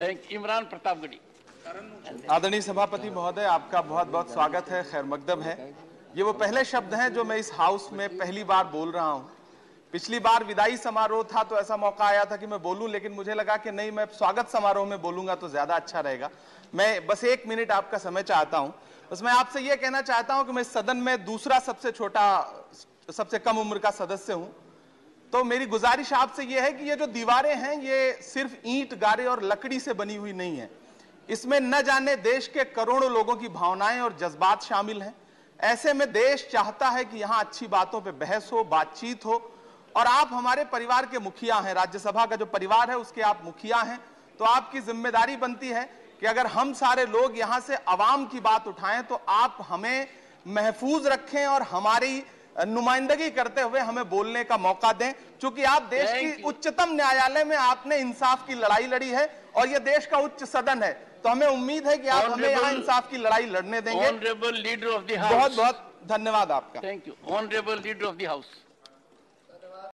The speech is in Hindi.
इमरान प्रतापगढ़ी। आदरणीय सभापति महोदय, आपका बहुत बहुत स्वागत है, खैर मकदम है। ये वो पहले शब्द हैं जो मैं इस हाउस में पहली बार बोल रहा हूं। पिछली बार विदाई समारोह था तो ऐसा मौका आया था कि मैं बोलूं, लेकिन मुझे लगा कि नहीं, मैं स्वागत समारोह में बोलूंगा तो ज्यादा अच्छा रहेगा। मैं बस 1 मिनट आपका समय चाहता हूं। बस मैं आपसे यह कहना चाहता हूं कि मैं सदन में दूसरा सबसे छोटा, सबसे कम उम्र का सदस्य हूं, तो मेरी गुजारिश आपसे यह है कि ये जो दीवारें हैं ये सिर्फ ईंट, गारे और लकड़ी से बनी हुई नहीं है। इसमें न जाने देश के करोड़ों लोगों की भावनाएं और जज्बात शामिल हैं। ऐसे में देश चाहता है कि यहां अच्छी बातों पे बहस हो, बातचीत हो, और आप हमारे परिवार के मुखिया हैं, राज्यसभा का जो परिवार है उसके आप मुखिया हैं, तो आपकी जिम्मेदारी बनती है कि अगर हम सारे लोग यहां से अवाम की बात उठाएं तो आप हमें महफूज रखें और हमारी नुमाइंदगी करते हुए हमें बोलने का मौका दें। क्योंकि आप देश की उच्चतम न्यायालय में आपने इंसाफ की लड़ाई लड़ी है और यह देश का उच्च सदन है, तो हमें उम्मीद है कि आप हमें यहाँ इंसाफ की लड़ाई लड़ने देंगे। Honourable leader of the house, बहुत बहुत धन्यवाद आपका। Thank you. Honourable leader of the house.